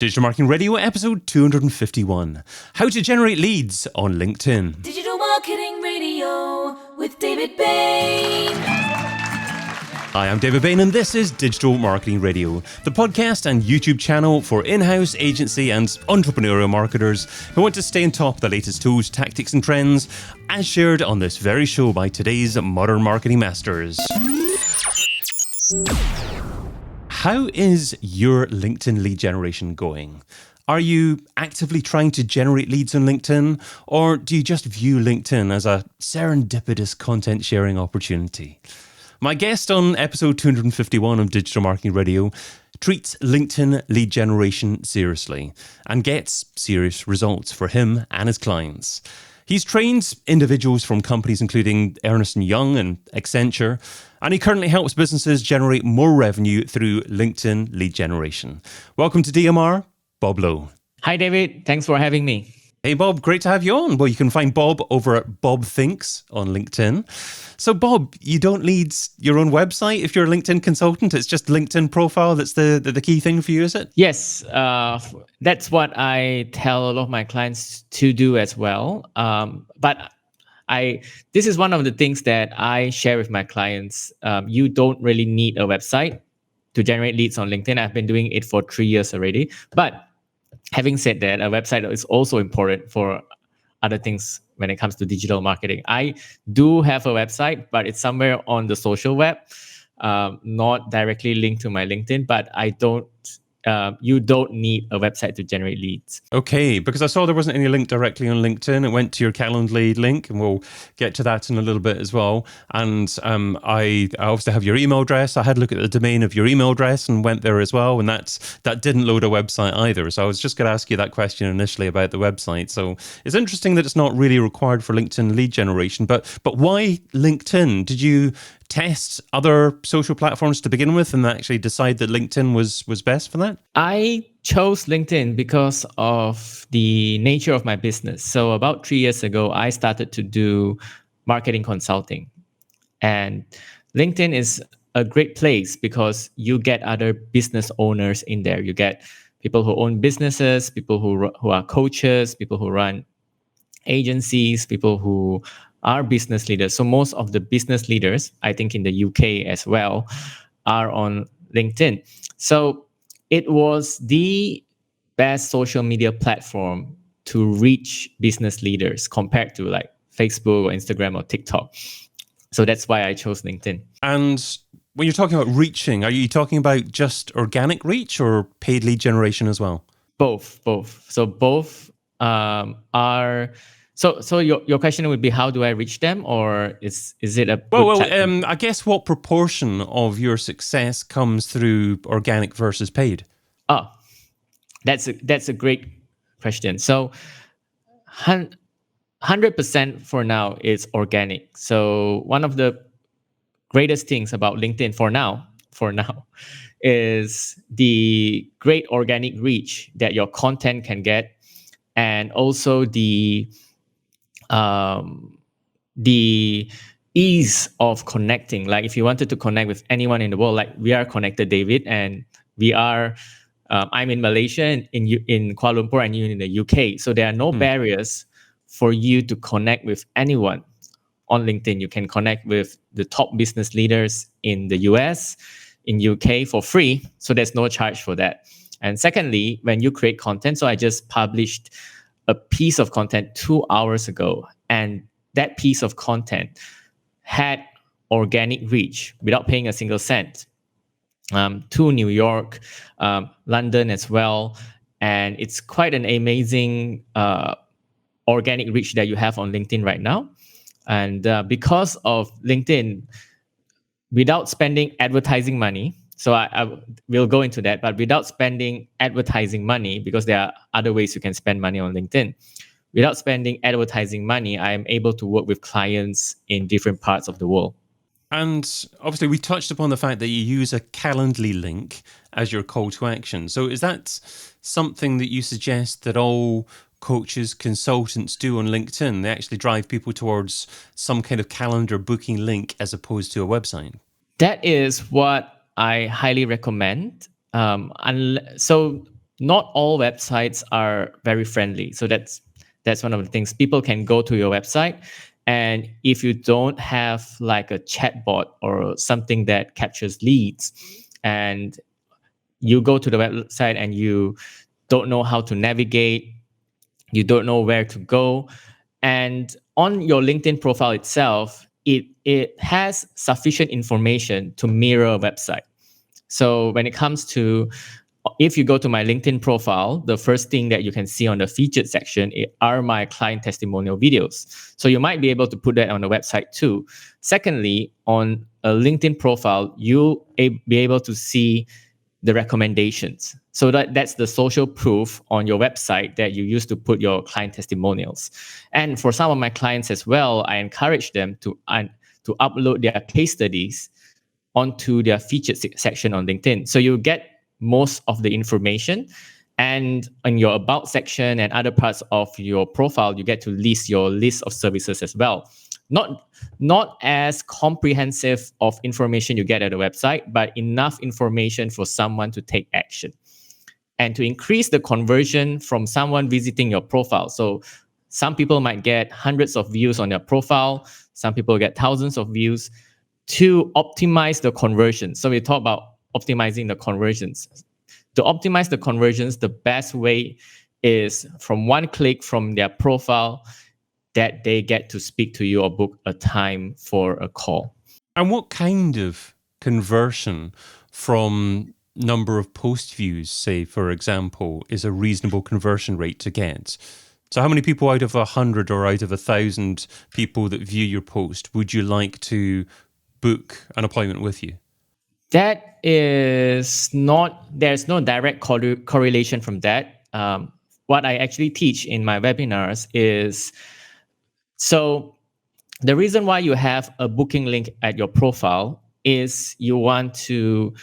Digital Marketing Radio, episode 251. How to generate leads on LinkedIn. Digital Marketing Radio with David Bain. Hi, I'm David Bain, and this is Digital Marketing Radio, the podcast and YouTube channel for in-house agency and entrepreneurial marketers who want to stay on top of the latest tools, tactics, and trends, as shared on this very show by today's modern marketing masters. How is your LinkedIn lead generation going? Are you actively trying to generate leads on LinkedIn, or do you just view LinkedIn as a serendipitous content sharing opportunity? My guest on episode 251 of Digital Marketing Radio treats LinkedIn lead generation seriously and gets serious results for him and his clients. He's trained individuals from companies including Ernst & Young and Accenture, and he currently helps businesses generate more revenue through LinkedIn lead generation. Welcome to DMR, Bob Lowe. Hi, David. Thanks for having me. Hey, Bob. Great to have you on. Well, you can find Bob over at Bob Thinks on LinkedIn. So, Bob, you don't need your own website if you're a LinkedIn consultant. It's just LinkedIn profile that's the key thing for you, is it? Yes, that's what I tell a lot of my clients to do as well. But this is one of the things that I share with my clients. You don't really need a website to generate leads on LinkedIn. I've been doing it for 3 years already. But having said that, a website is also important for other things when it comes to digital marketing. I do have a website, but it's somewhere on the social web, not directly linked to my LinkedIn, but you don't need a website to generate leads. Okay, because I saw there wasn't any link directly on LinkedIn. It went to your Calendly link, and we'll get to that in a little bit as well. And I obviously have your email address. I had a look at the domain of your email address and went there as well, and that didn't load a website either. So I was just going to ask you that question initially about the website. So it's interesting that it's not really required for LinkedIn lead generation, but why LinkedIn? Did you test other social platforms to begin with and actually decide that LinkedIn was best for that? I chose LinkedIn because of the nature of my business. So about 3 years ago, I started to do marketing consulting. And LinkedIn is a great place because you get other business owners in there. You get people who own businesses, people who are coaches, people who run agencies, people who are business leaders. So most of the business leaders, I think in the UK as well, are on LinkedIn. So it was the best social media platform to reach business leaders compared to like Facebook or Instagram or TikTok. So that's why I chose LinkedIn. And when you're talking about reaching, are you talking about just organic reach or paid lead generation as well? Both. So both are... So your question would be, how do I reach them, or is it a well? I guess what proportion of your success comes through organic versus paid? Oh, that's a great question. So 100% for now is organic. So one of the greatest things about LinkedIn for now is the great organic reach that your content can get, and also the ease of connecting. Like if you wanted to connect with anyone in the world, like we are connected, David, and we are, I'm in Malaysia, in Kuala Lumpur, and you in the UK. So there are no barriers for you to connect with anyone on LinkedIn. You can connect with the top business leaders in the US, in UK for free. So there's no charge for that. And secondly, when you create content, so I just published a piece of content 2 hours ago, and that piece of content had organic reach without paying a single cent to New York, London as well. And it's quite an amazing organic reach that you have on LinkedIn right now. And because of LinkedIn, without spending advertising money, so I will go into that, but without spending advertising money, because there are other ways you can spend money on LinkedIn. Without spending advertising money, I am able to work with clients in different parts of the world. And obviously, we touched upon the fact that you use a Calendly link as your call to action. So is that something that you suggest that all coaches, consultants do on LinkedIn? They actually drive people towards some kind of calendar booking link as opposed to a website? That is what I highly recommend. So not all websites are very friendly. So that's one of the things. People can go to your website, and if you don't have like a chatbot or something that captures leads, and you go to the website and you don't know how to navigate, you don't know where to go, and on your LinkedIn profile itself, it has sufficient information to mirror a website. So when it comes to, if you go to my LinkedIn profile, the first thing that you can see on the featured section are my client testimonial videos. So you might be able to put that on the website too. Secondly, on a LinkedIn profile, you'll be able to see the recommendations. So that's the social proof on your website that you use to put your client testimonials. And for some of my clients as well, I encourage them to upload their case studies onto their featured section on LinkedIn. So you get most of the information. And in your about section and other parts of your profile, you get to list your list of services as well. Not as comprehensive of information you get at a website, but enough information for someone to take action and to increase the conversion from someone visiting your profile. So some people might get hundreds of views on their profile. Some people get thousands of views. To optimize the conversion. So we talk about optimizing the conversions. To optimize the conversions, the best way is from one click from their profile that they get to speak to you or book a time for a call. And what kind of conversion from number of post views, say, for example, is a reasonable conversion rate to get? So how many people out of 100 or out of 1,000 people that view your post would you like to book an appointment with you? That is not, there's no direct correlation from that. What I actually teach in my webinars is, so the reason why you have a booking link at your profile is you want to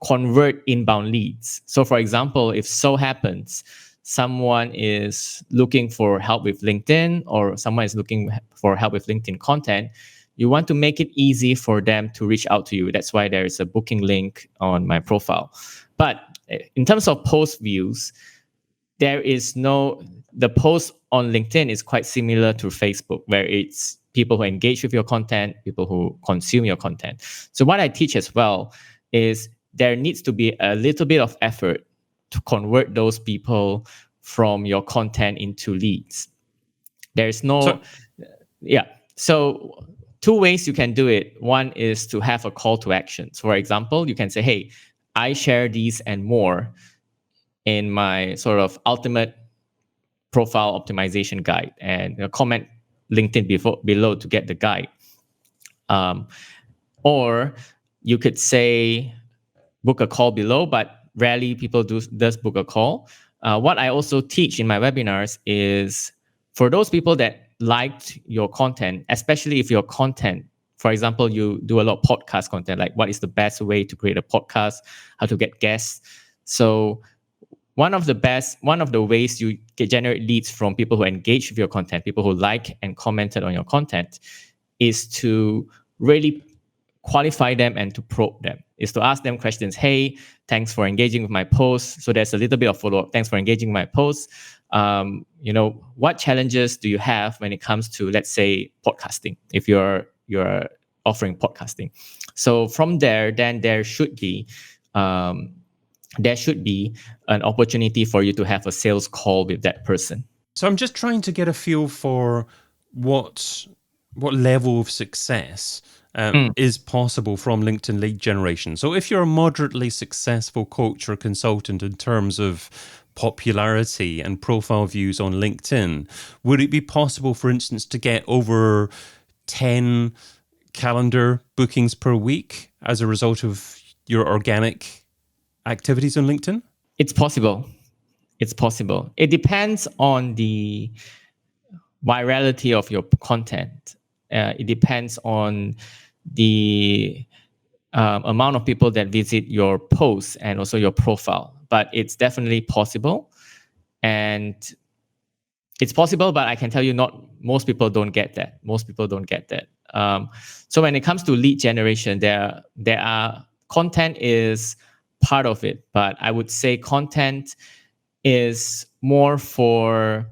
convert inbound leads. So for example, if so happens someone is looking for help with LinkedIn or someone is looking for help with LinkedIn content, you want to make it easy for them to reach out to you. That's why there is a booking link on my profile. But in terms of post views, there is no, the post on LinkedIn is quite similar to Facebook, where it's people who engage with your content, people who consume your content. So what I teach as well is there needs to be a little bit of effort to convert those people from your content into leads. There's no, So two ways you can do it. One is to have a call to action. So for example, you can say, hey, I share these and more in my sort of ultimate profile optimization guide, and comment LinkedIn below to get the guide. Or you could say book a call below, but rarely people does book a call. What I also teach in my webinars is for those people that liked your content, especially if your content, for example, you do a lot of podcast content, like what is the best way to create a podcast, how to get guests. So one of the ways you generate leads from people who engage with your content, people who like and commented on your content, is to really qualify them and to probe them, is to ask them questions. Hey, thanks for engaging with my post. So there's a little bit of follow-up. Thanks for engaging with my post. What challenges do you have when it comes to, let's say, podcasting, if you're offering podcasting? So from there, then there should be an opportunity for you to have a sales call with that person. So I'm just trying to get a feel for what level of success is possible from LinkedIn lead generation. So if you're a moderately successful coach or consultant in terms of popularity and profile views on LinkedIn, would it be possible, for instance, to get over 10 calendar bookings per week as a result of your organic activities on LinkedIn? It's possible. It depends on the virality of your content. It depends on the amount of people that visit your posts and also your profile. But it's definitely possible. And it's possible, but I can tell you, most people don't get that. So when it comes to lead generation, content is part of it, but I would say content is more for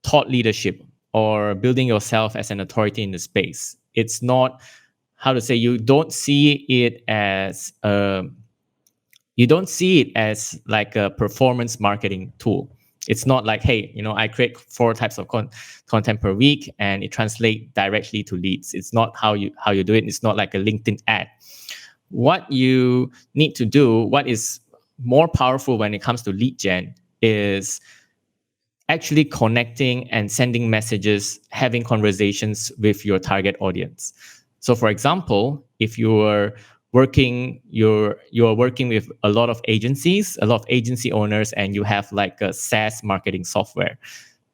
thought leadership or building yourself as an authority in the space. It's not, how to say, you don't see it as like a performance marketing tool. It's not like, hey, I create 4 types of content per week and it translates directly to leads. It's not how you do it. It's not like a LinkedIn ad. What you need to do, what is more powerful when it comes to lead gen, is actually connecting and sending messages, having conversations with your target audience. So, for example, if you're working with a lot of agencies, a lot of agency owners, and you have like a SaaS marketing software,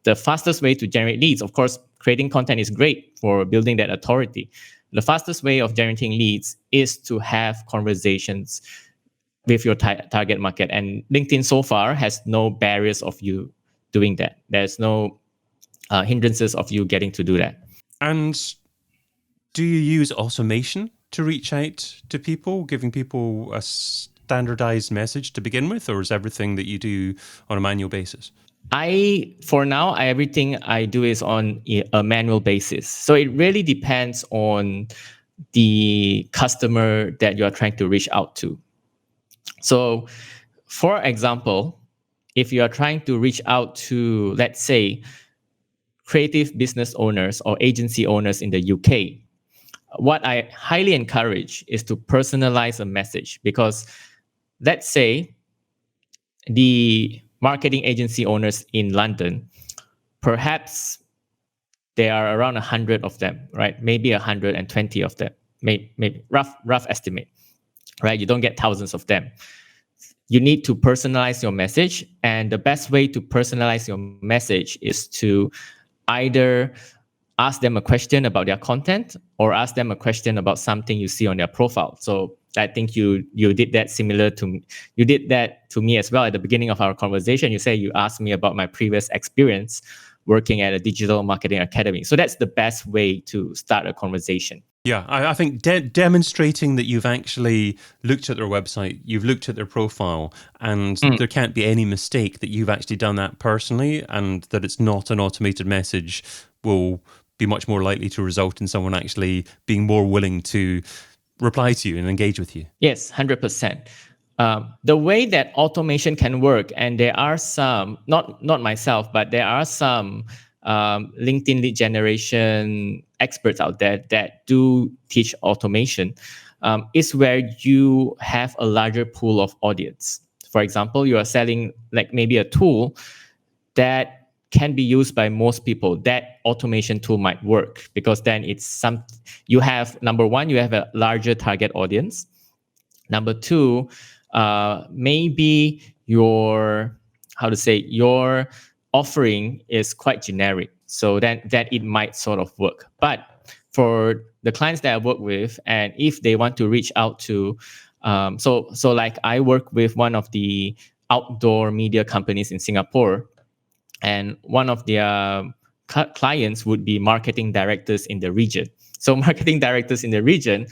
the fastest way to generate leads, of course, creating content is great for building that authority. The fastest way of generating leads is to have conversations with your target market. And LinkedIn so far has no barriers of you doing that. There's no hindrances of you getting to do that. And do you use automation to reach out to people, giving people a standardized message to begin with, or is everything that you do on a manual basis? For now, everything I do is on a manual basis. So it really depends on the customer that you are trying to reach out to. So, for example, if you are trying to reach out to, let's say, creative business owners or agency owners in the UK, what I highly encourage is to personalize a message, because let's say the marketing agency owners in London, perhaps there are around 100 of them, right? Maybe 120 of them, maybe rough estimate, right? You don't get thousands of them. You need to personalize your message, and the best way to personalize your message is to either ask them a question about their content or ask them a question about something you see on their profile. So I think you did that you did that to me as well at the beginning of our conversation. You say you asked me about my previous experience working at a digital marketing academy. So that's the best way to start a conversation. Yeah, I think demonstrating that you've actually looked at their website, you've looked at their profile, and there can't be any mistake that you've actually done that personally, and that it's not an automated message, will be much more likely to result in someone actually being more willing to reply to you and engage with you. Yes, 100%. The way that automation can work, and there are some, not myself, but there are some LinkedIn lead generation experts out there that do teach automation, is where you have a larger pool of audience. For example, you are selling like maybe a tool that can be used by most people. That automation tool might work, because then you have, number one, you have a larger target audience. Number two, maybe your offering is quite generic, so that it might sort of work. But for the clients that I work with, and if they want to reach out to, so like I work with one of the outdoor media companies in Singapore, and one of their clients would be marketing directors in the region. So marketing directors in the region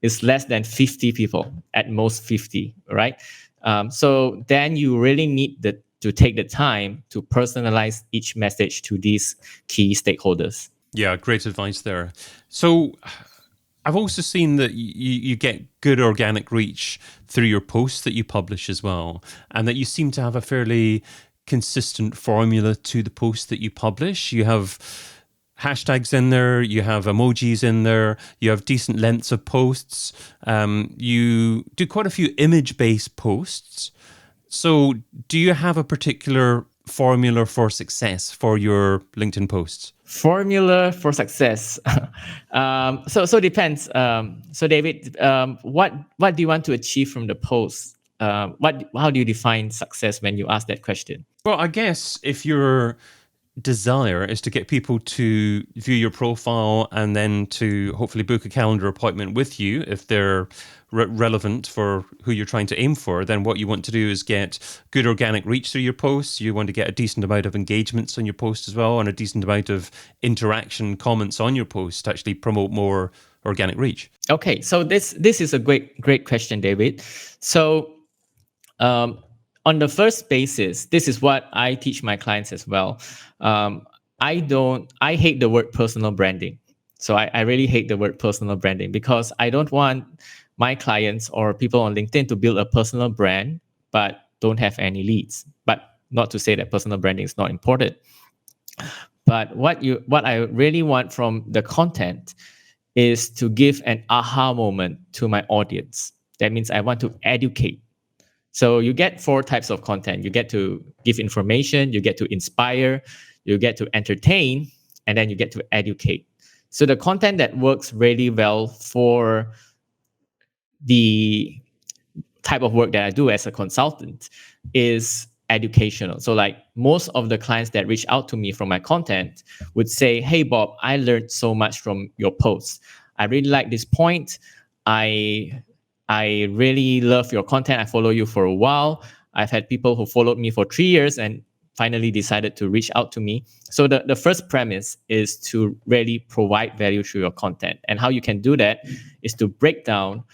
is less than 50 people, at most 50, right? So then you really need to take the time to personalize each message to these key stakeholders. Yeah, great advice there. So I've also seen that you get good organic reach through your posts that you publish as well, and that you seem to have a fairly consistent formula to the posts that you publish. You have hashtags in there, you have emojis in there, you have decent lengths of posts. You do quite a few image-based posts. So do you have a particular formula for success for your LinkedIn posts? Formula for success. So depends. So David, what do you want to achieve from the post? How do you define success when you ask that question? Well, I guess if your desire is to get people to view your profile and then to hopefully book a calendar appointment with you if they're relevant for who you're trying to aim for, then what you want to do is get good organic reach through your posts. You want to get a decent amount of engagements on your post as well, and a decent amount of interaction, comments on your post to actually promote more organic reach. Okay, so this is a great question, David. So on the first basis, this is what I teach my clients as well. I hate the word personal branding. So I really hate the word personal branding because I don't want my clients or people on LinkedIn to build a personal brand, but don't have any leads. But not to say that personal branding is not important. But what I really want from the content is to give an aha moment to my audience. That means I want to educate. So you get four types of content. You get to give information, you get to inspire, you get to entertain, and then you get to educate. So the content that works really well for the type of work that I do as a consultant is educational. So like most of the clients that reach out to me from my content would say, "Hey Bob, I learned so much from your posts. I really like this point. I I really love your content. I follow you for a while. I've had people who followed me for 3 years and finally decided to reach out to me." So the first premise is to really provide value through your content. And how you can do that is to break down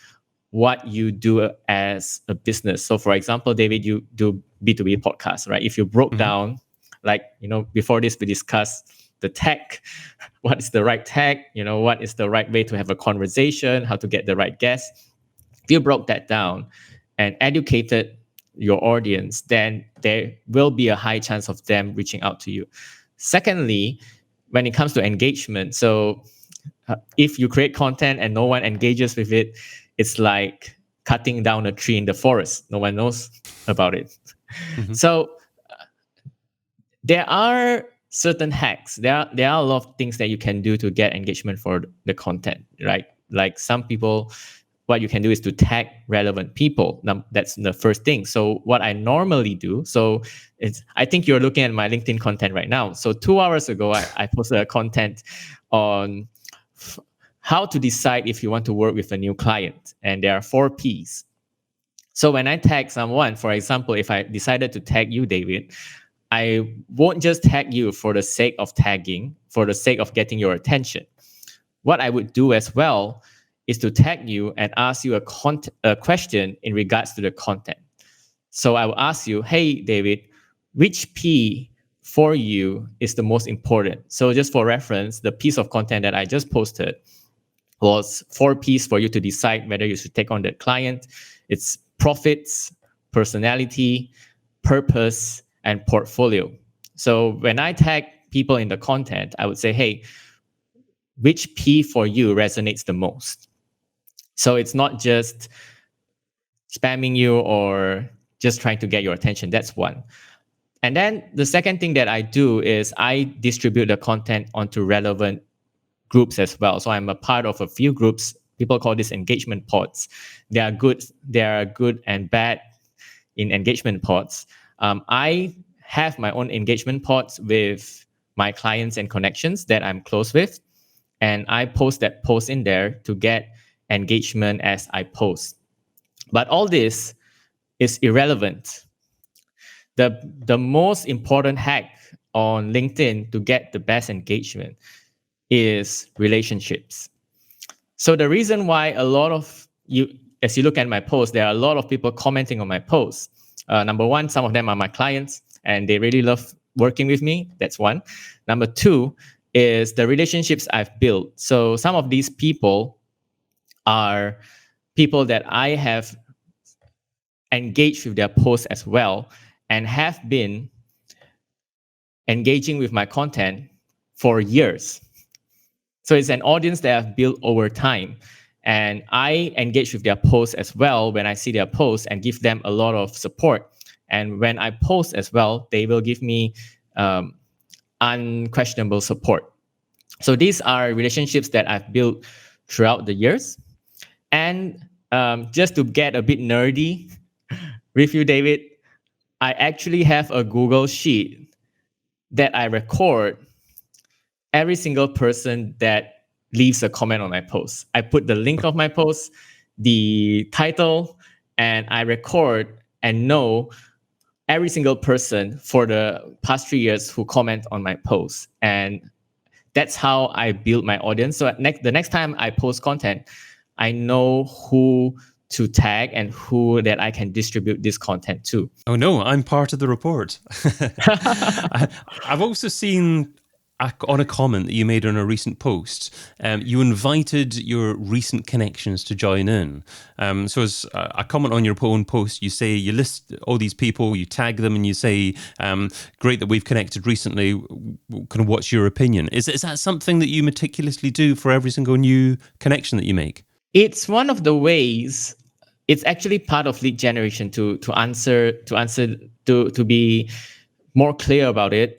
what you do as a business. So for example, David, you do B2B podcasts, right? If you broke down, like, before this, we discussed the tech, what is the right tech, what is the right way to have a conversation, how to get the right guest. If you broke that down and educated your audience, then there will be a high chance of them reaching out to you. Secondly, when it comes to engagement, so if you create content and no one engages with it, it's like cutting down a tree in the forest. No one knows about it. So there are certain hacks. There are a lot of things that you can do to get engagement for the content, right? Like some people, what you can do is to tag relevant people. Now, that's the first thing. So what I normally do, I think you're looking at my LinkedIn content right now. So 2 hours ago, I posted a content on how to decide if you want to work with a new client. And there are 4 Ps. So when I tag someone, for example, if I decided to tag you, David, I won't just tag you for the sake of tagging, for the sake of getting your attention. What I would do as well is to tag you and ask you a question in regards to the content. So I will ask you, "Hey, David, which P for you is the most important?" So just for reference, the piece of content that I just posted was 4 Ps for you to decide whether you should take on that client. It's profits, personality, purpose, and portfolio. So when I tag people in the content, I would say, "Hey, which P for you resonates the most?" So it's not just spamming you or just trying to get your attention. That's one. And then the second thing that I do is I distribute the content onto relevant groups as well. So I'm a part of a few groups. People call this engagement pods. They are good and bad in engagement pods. I have my own engagement pods with my clients and connections that I'm close with, and I post that post in there to get engagement as I post. But all this is irrelevant. The most important hack on LinkedIn to get the best engagement is relationships. So the reason why a lot of you, as you look at my posts, there are a lot of people commenting on my posts. Number one, some of them are my clients and they really love working with me. That's one. Number two is the relationships I've built. So some of these people are people that I have engaged with their posts as well and have been engaging with my content for years. So it's an audience that I've built over time. And I engage with their posts as well when I see their posts and give them a lot of support. And when I post as well, they will give me unquestionable support. So these are relationships that I've built throughout the years. And just to get a bit nerdy with you, David, I actually have a Google Sheet that I record every single person that leaves a comment on my post. I put the link of my post, the title, and I record and know every single person for the past 3 years who comment on my post. And that's how I build my audience. So the next time I post content, I know who to tag and who that I can distribute this content to. Oh no, I'm part of the report. I've also seen on a comment that you made on a recent post, you invited your recent connections to join in. So as a comment on your own post, you say you list all these people, you tag them, and you say, "Great that we've connected recently. Kind of, what's your opinion?" Is that something that you meticulously do for every single new connection that you make? It's one of the ways. It's actually part of lead generation to be more clear about it.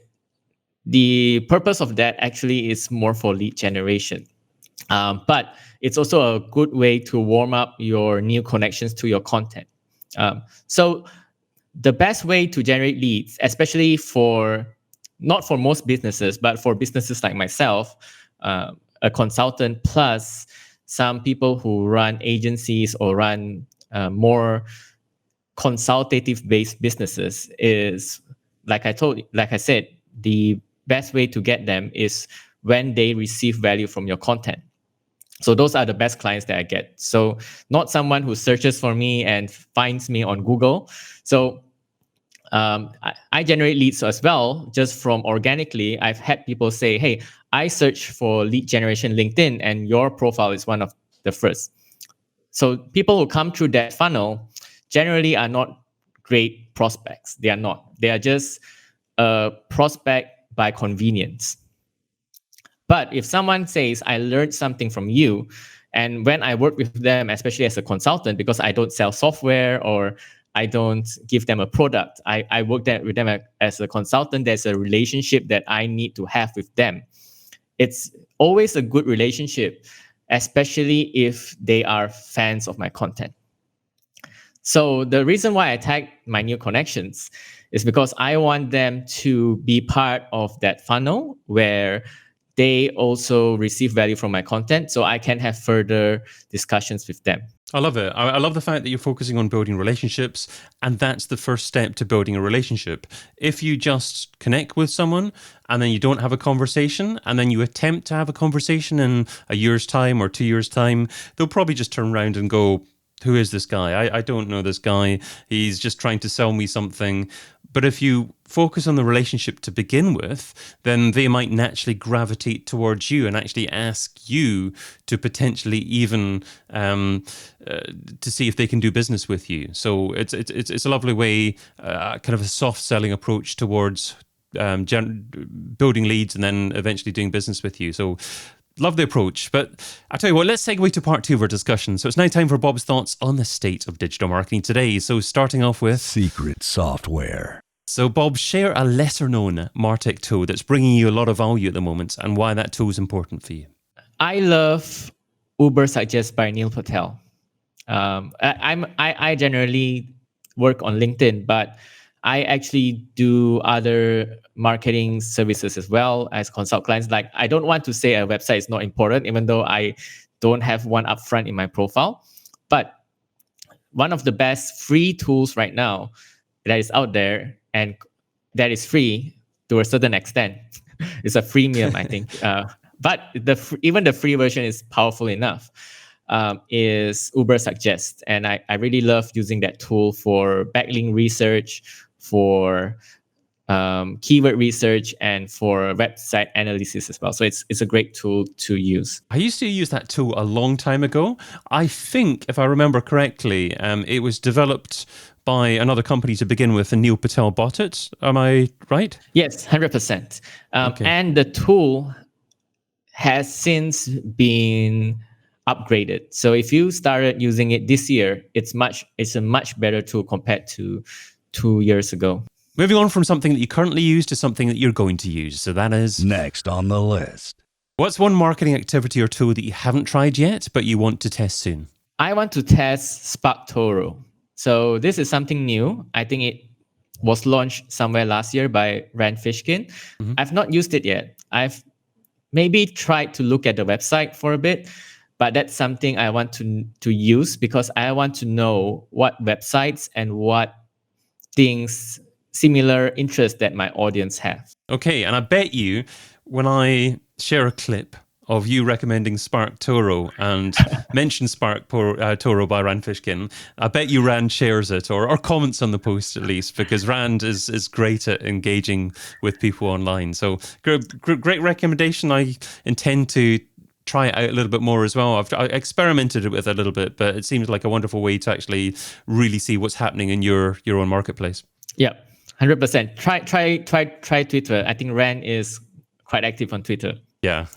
The purpose of that actually is more for lead generation. But it's also a good way to warm up your new connections to your content. So the best way to generate leads, especially for not for most businesses, but for businesses like myself, a consultant plus some people who run agencies or run more consultative based businesses, is like I said, the best way to get them is when they receive value from your content. So those are the best clients that I get. So not someone who searches for me and finds me on Google. So I generate leads as well, just from organically. I've had people say, "Hey, I search for lead generation LinkedIn, and your profile is one of the first." So people who come through that funnel generally are not great prospects. They are not. They are just a prospect by convenience. But if someone says, "I learned something from you," and when I work with them, especially as a consultant, because I don't sell software or I don't give them a product, I work with them as a consultant. There's a relationship that I need to have with them. It's always a good relationship, especially if they are fans of my content. So the reason why I tag my new connections is because I want them to be part of that funnel where they also receive value from my content, so I can have further discussions with them. I love it. I love the fact that you're focusing on building relationships, and that's the first step to building a relationship. If you just connect with someone and then you don't have a conversation, and then you attempt to have a conversation in a year's time or 2 years' time, they'll probably just turn around and go, "Who is this guy? I don't know this guy. He's just trying to sell me something." But if you focus on the relationship to begin with, then they might naturally gravitate towards you and actually ask you to potentially even to see if they can do business with you. So it's a lovely way, kind of a soft selling approach towards building leads and then eventually doing business with you. So love the approach. But I'll tell you what, let's segue to part two of our discussion. So it's now time for Bob's thoughts on the state of digital marketing today. So starting off with secret software. So Bob, share a lesser known MarTech tool that's bringing you a lot of value at the moment and why that tool is important for you. I love Uber Suggest by Neil Patel. I generally work on LinkedIn, but I actually do other marketing services as well as consult clients. Like, I don't want to say a website is not important, even though I don't have one upfront in my profile. But one of the best free tools right now that is out there and that is free to a certain extent, it's a freemium, I think. But even the free version is powerful enough. Is Uber Suggest, and I really love using that tool for backlink research, for keyword research, and for website analysis as well. So it's a great tool to use. I used to use that tool a long time ago. I think, if I remember correctly, it was developed by another company to begin with, and Neil Patel bought it. Am I right? Yes, 100%. Okay. And the tool has since been upgraded. So if you started using it this year, it's a much better tool compared to 2 years ago. Moving on from something that you currently use to something that you're going to use. So that is next on the list. What's one marketing activity or tool that you haven't tried yet, but you want to test soon? I want to test SparkToro. So this is something new. I think it was launched somewhere last year by Rand Fishkin. Mm-hmm. I've not used it yet. I've maybe tried to look at the website for a bit, but that's something I want to use because I want to know what websites and what things, similar interests that my audience have. Okay, and I bet you when I share a clip of you recommending SparkToro and mention SparkToro by Rand Fishkin. I bet you Rand shares it or comments on the post at least, because Rand is great at engaging with people online. So great recommendation. I intend to try it out a little bit more as well. I experimented with it a little bit, but it seems like a wonderful way to actually really see what's happening in your own marketplace. Yeah, 100%. Try Twitter. I think Rand is quite active on Twitter. Yeah.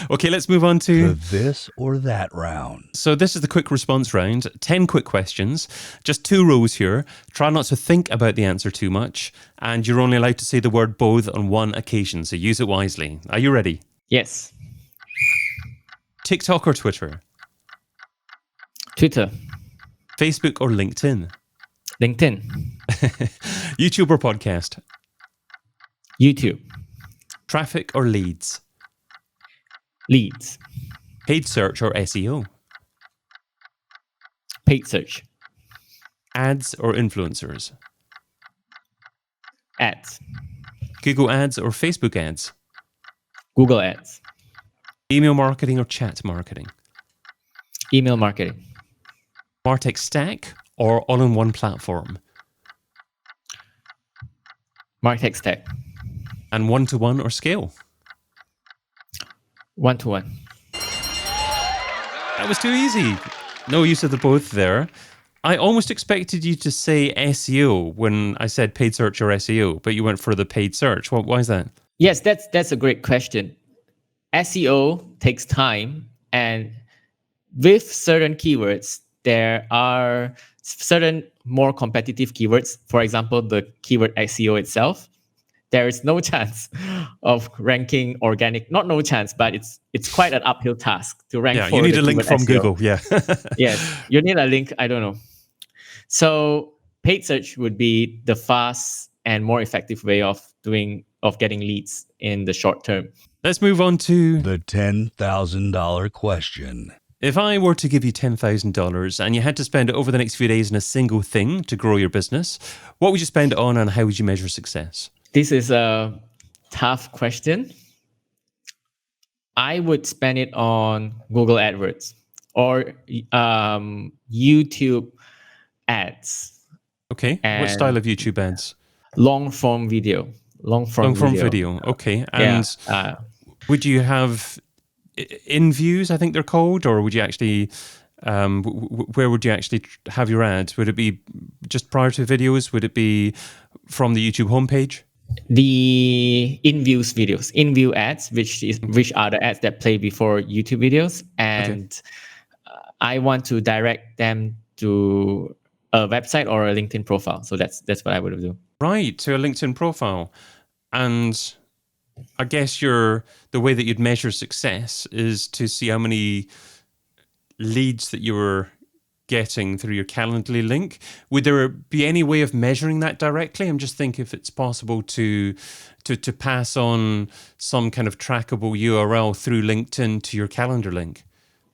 Okay, let's move on To to... this or that round. So this is the quick response round. 10 quick questions. Just 2 rows here. Try not to think about the answer too much. And you're only allowed to say the word both on one occasion, so use it wisely. Are you ready? Yes. TikTok or Twitter? Twitter, Facebook or LinkedIn? LinkedIn, YouTube or podcast? YouTube, Traffic or leads? leads, Paid search or SEO? paid search, Ads or influencers? ads, Google ads or Facebook ads? Google ads, Email marketing or chat marketing? email marketing, MarTech stack or all-in-one platform? MarTech stack, And one-to-one or scale? one-to-one. That was too easy. No use of the both there. I almost expected you to say SEO when I said paid search or SEO, but you went for the paid search. Why is that? Yes, that's a great question. SEO takes time, and with certain keywords, there are certain more competitive keywords. For example, the keyword SEO itself, there is no chance of ranking organic. Not no chance, but it's quite an uphill task to rank. Yeah, for you need the a link keyword from SEO. Google. Yeah. Yes, you need a link. I don't know. So paid search would be the fast and more effective way of getting leads in the short term. Let's move on to... The $10,000 question. If I were to give you $10,000 and you had to spend it over the next few days on a single thing to grow your business, what would you spend it on and how would you measure success? This is a tough question. I would spend it on Google AdWords or YouTube ads. Okay. What And style of YouTube ads? Long form video. Long form video. Okay. And yeah. would you have in views, I think they're called, or would you actually, where would you actually have your ads? Would it be just prior to videos? Would it be from the YouTube homepage? The in-view videos, in-view ads, which are the ads that play before YouTube videos, and I want to direct them to a website or a LinkedIn profile. So that's what I would do. Right, to a LinkedIn profile. And I guess the way that you'd measure success is to see how many leads that you were getting through your Calendly link. Would there be any way of measuring that directly? I'm just thinking if it's possible to pass on some kind of trackable URL through LinkedIn to your calendar link.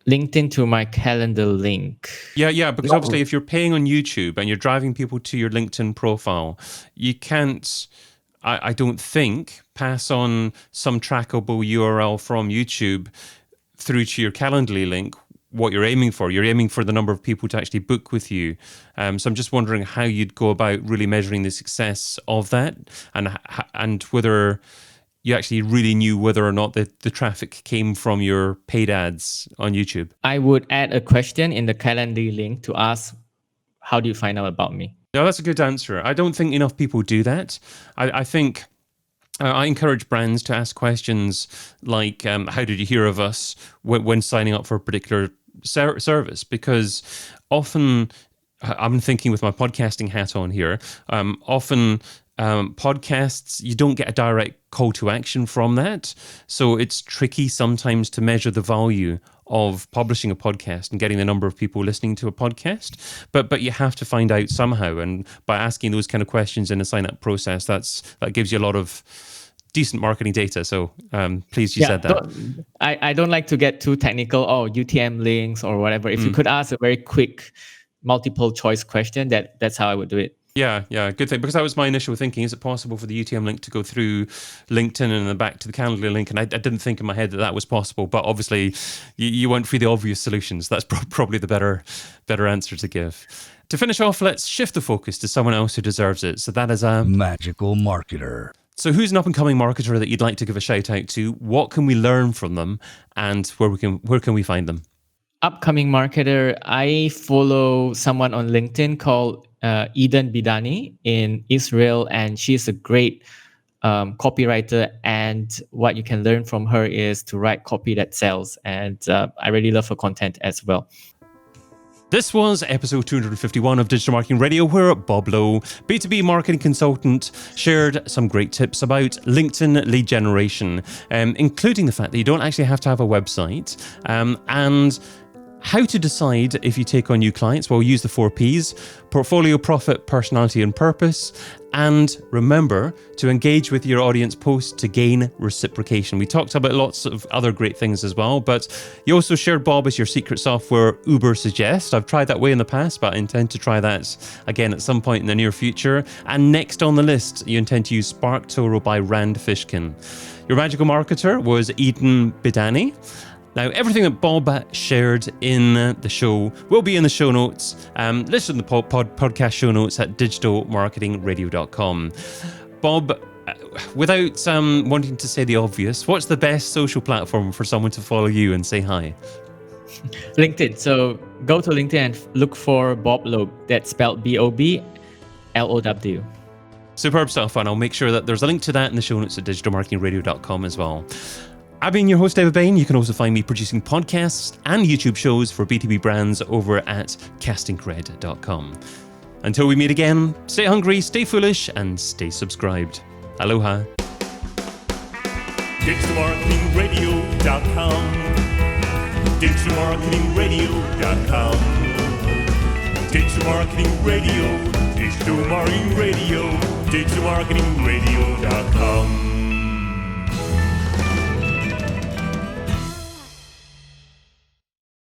LinkedIn to my calendar link. Yeah, because obviously if you're paying on YouTube and you're driving people to your LinkedIn profile, you can't, I don't think, pass on some trackable URL from YouTube through to your Calendly link. What you're aiming for. You're aiming for the number of people to actually book with you. So I'm just wondering how you'd go about really measuring the success of that, and whether you actually really knew whether or not the traffic came from your paid ads on YouTube. I would add a question in the Calendly link to ask, how do you find out about me? No, that's a good answer. I don't think enough people do that. I think I encourage brands to ask questions like, how did you hear of us when signing up for a particular service? Because often, I'm thinking with my podcasting hat on here, often podcasts, you don't get a direct call to action from that. So it's tricky sometimes to measure the value of publishing a podcast and getting the number of people listening to a podcast. But you have to find out somehow. And by asking those kind of questions in a sign-up process, that gives you a lot of decent marketing data. So pleased you said that. I don't like to get too technical, UTM links or whatever. If you could ask a very quick multiple choice question, that's how I would do it. Yeah, good thing, because that was my initial thinking. Is it possible for the UTM link to go through LinkedIn and then back to the Calendly link? And I didn't think in my head that was possible, but obviously you went for the obvious solutions. That's probably the better answer to give. To finish off, let's shift the focus to someone else who deserves it. So that is a magical marketer. So who's an up-and-coming marketer that you'd like to give a shout out to? What can we learn from them, and where can we find them? Upcoming marketer, I follow someone on LinkedIn called Eden Bidani in Israel, and she's a great copywriter. And what you can learn from her is to write copy that sells. And I really love her content as well. This was episode 251 of Digital Marketing Radio, where Bob Lowe, B2B marketing consultant, shared some great tips about LinkedIn lead generation, including the fact that you don't actually have to have a website, and how to decide if you take on new clients. Well, use the 4 Ps: portfolio, profit, personality, and purpose. And remember to engage with your audience posts to gain reciprocation. We talked about lots of other great things as well, but you also shared Bob as your secret software, Uber Suggest. I've tried that way in the past, but I intend to try that again at some point in the near future. And next on the list, you intend to use SparkToro by Rand Fishkin. Your magical marketer was Eden Bidani. Now, everything that Bob shared in the show will be in the show notes, listed in the podcast show notes at digitalmarketingradio.com. Bob, without wanting to say the obvious, what's the best social platform for someone to follow you and say hi? LinkedIn. So go to LinkedIn and look for Bob Lowe. That's spelled BOBLOW. Superb stuff, and I'll make sure that there's a link to that in the show notes at digitalmarketingradio.com as well. I've been your host, David Bain. You can also find me producing podcasts and YouTube shows for B2B brands over at castingcred.com. Until we meet again, stay hungry, stay foolish, and stay subscribed. Aloha. DigitalMarketingRadio.com. DigitalMarketingRadio.com. Digital Marketing Radio. Digital Marketing Radio. DigitalMarketingRadio.com.